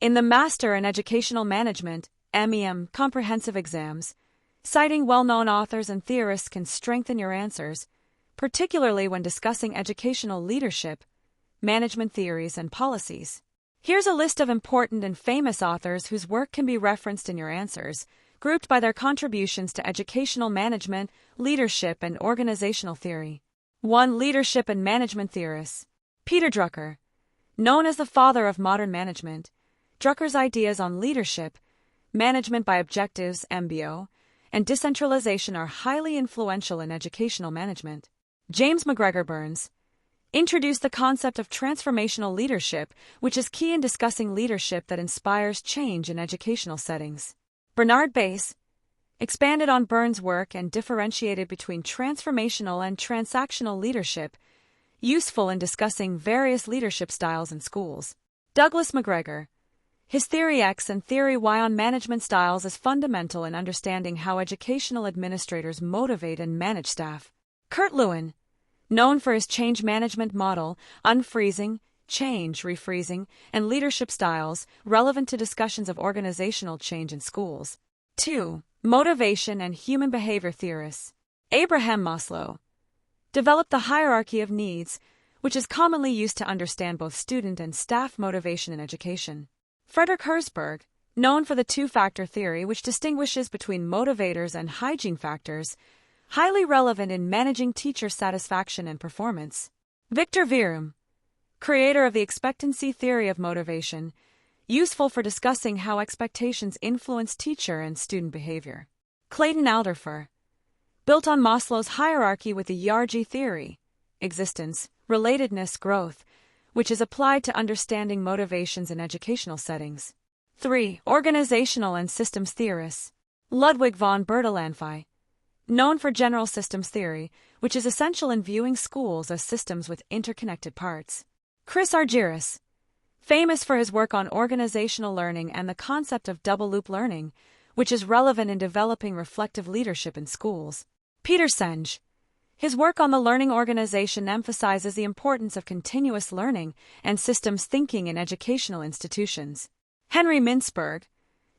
In the Master in Educational Management (MEM) comprehensive exams, citing well-known authors and theorists can strengthen your answers, particularly when discussing educational leadership, management theories, and policies. Here's a list of important and famous authors whose work can be referenced in your answers, grouped by their contributions to educational management, leadership, and organizational theory. 1. Leadership and Management Theorists. Peter Drucker. Known as the father of modern management, Drucker's ideas on leadership, management by objectives (MBO), and decentralization are highly influential in educational management. James McGregor Burns introduced the concept of transformational leadership, which is key in discussing leadership that inspires change in educational settings. Bernard Bass expanded on Burns' work and differentiated between transformational and transactional leadership, useful in discussing various leadership styles in schools. Douglas McGregor. His Theory X and Theory Y on management styles is fundamental in understanding how educational administrators motivate and manage staff. Kurt Lewin. Known for his change management model, unfreezing, change, refreezing, and leadership styles relevant to discussions of organizational change in schools. 2. Motivation and Human Behavior Theorists. Abraham Maslow developed the hierarchy of needs, which is commonly used to understand both student and staff motivation in education. Frederick Herzberg, known for the two-factor theory which distinguishes between motivators and hygiene factors, highly relevant in managing teacher satisfaction and performance. Victor Virum, creator of the expectancy theory of motivation, useful for discussing how expectations influence teacher and student behavior. Clayton Alderfer, built on Maslow's hierarchy with the Yargi theory, existence, relatedness, growth, which is applied to understanding motivations in educational settings. 3. Organizational and Systems Theorists. Ludwig von Bertalanffy, known for general systems theory, which is essential in viewing schools as systems with interconnected parts. Chris Argyris, famous for his work on organizational learning and the concept of double-loop learning, which is relevant in developing reflective leadership in schools. Peter Senge. His work on the learning organization emphasizes the importance of continuous learning and systems thinking in educational institutions. Henry Mintzberg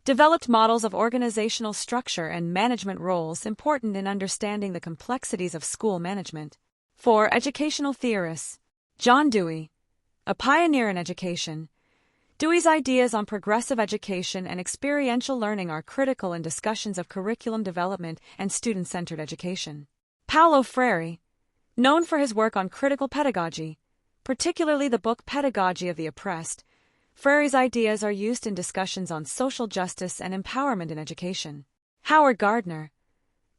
developed models of organizational structure and management roles important in understanding the complexities of school management. 4. Educational Theorists. John Dewey, a pioneer in education. Dewey's ideas on progressive education and experiential learning are critical in discussions of curriculum development and student-centered education. Paulo Freire, known for his work on critical pedagogy, particularly the book Pedagogy of the Oppressed, Freire's ideas are used in discussions on social justice and empowerment in education. Howard Gardner,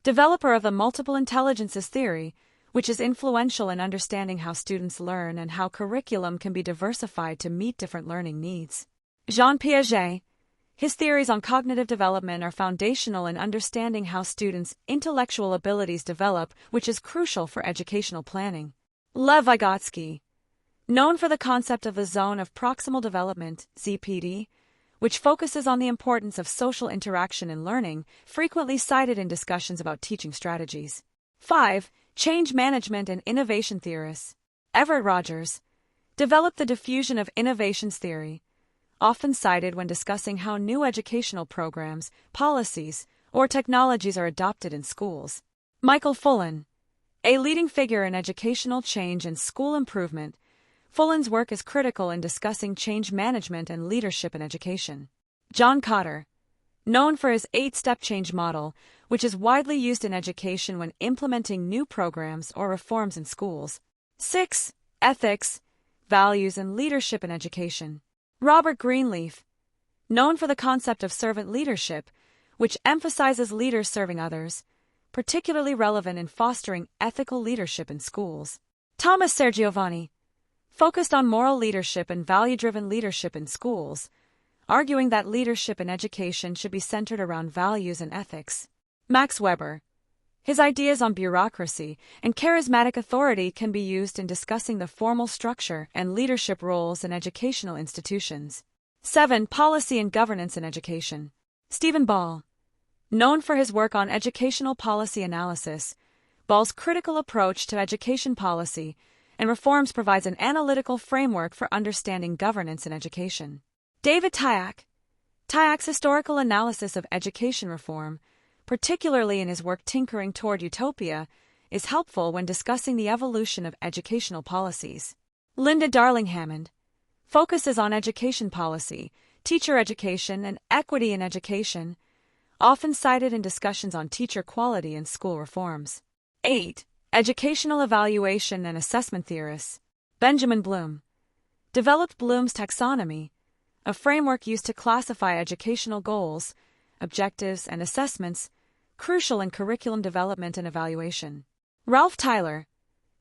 developer of the multiple intelligences theory, which is influential in understanding how students learn and how curriculum can be diversified to meet different learning needs. Jean Piaget. His theories on cognitive development are foundational in understanding how students' intellectual abilities develop, which is crucial for educational planning. Lev Vygotsky, known for the concept of the zone of proximal development, ZPD, which focuses on the importance of social interaction in learning, frequently cited in discussions about teaching strategies. 5. Change management and innovation theorists. Everett Rogers developed the diffusion of innovations theory, often cited when discussing how new educational programs, policies, or technologies are adopted in schools. Michael Fullan, a leading figure in educational change and school improvement, Fullan's work is critical in discussing change management and leadership in education. John Kotter, known for his 8-step change model, which is widely used in education when implementing new programs or reforms in schools. 6. Ethics, values, and leadership in education. Robert Greenleaf, known for the concept of servant leadership, which emphasizes leaders serving others, particularly relevant in fostering ethical leadership in schools. Thomas Sergiovanni focused on moral leadership and value-driven leadership in schools, arguing that leadership in education should be centered around values and ethics. Max Weber. His ideas on bureaucracy and charismatic authority can be used in discussing the formal structure and leadership roles in educational institutions. 7. Policy and governance in education. Stephen Ball, known for his work on educational policy analysis, Ball's critical approach to education policy and reforms provides an analytical framework for understanding governance in education. David Tyack. Tyack's historical analysis of education reform, particularly in his work Tinkering Toward Utopia, is helpful when discussing the evolution of educational policies. Linda Darling-Hammond focuses on education policy, teacher education, and equity in education, often cited in discussions on teacher quality and school reforms. 8. Educational evaluation and assessment theorists. Benjamin Bloom developed Bloom's taxonomy, a framework used to classify educational goals, objectives, and assessments, crucial in curriculum development and evaluation. Ralph Tyler,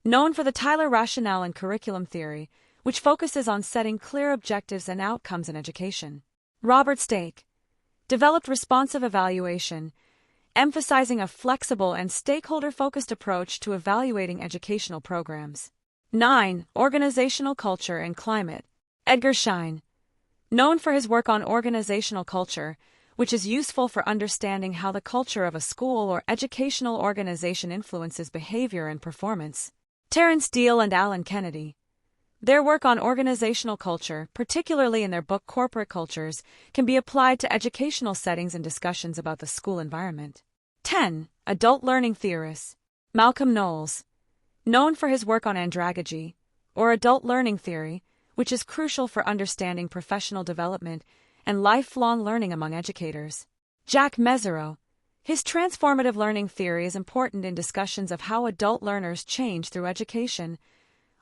known for the Tyler rationale in curriculum theory, which focuses on setting clear objectives and outcomes in education. Robert Stake developed responsive evaluation, emphasizing a flexible and stakeholder-focused approach to evaluating educational programs. 9. Organizational culture and climate. Edgar Schein, known for his work on organizational culture, which is useful for understanding how the culture of a school or educational organization influences behavior and performance. Terence Deal and Alan Kennedy. Their work on organizational culture, particularly in their book Corporate Cultures, can be applied to educational settings and discussions about the school environment. 10. Adult learning theorists. Malcolm Knowles, known for his work on andragogy, or adult learning theory, which is crucial for understanding professional development and lifelong learning among educators. Jack Mesereau. His transformative learning theory is important in discussions of how adult learners change through education,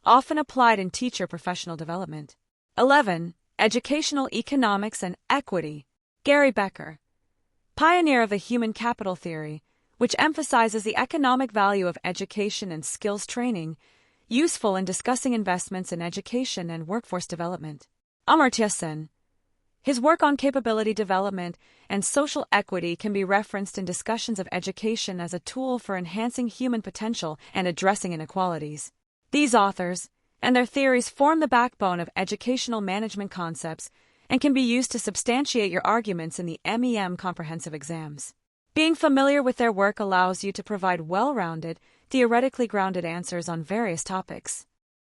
often applied in teacher professional development. 11. Educational economics and equity. Gary Becker, pioneer of the human capital theory, which emphasizes the economic value of education and skills training, useful in discussing investments in education and workforce development. Amartya Sen. His work on capability development and social equity can be referenced in discussions of education as a tool for enhancing human potential and addressing inequalities. These authors and their theories form the backbone of educational management concepts and can be used to substantiate your arguments in the MEM comprehensive exams. Being familiar with their work allows you to provide well-rounded, theoretically grounded answers on various topics.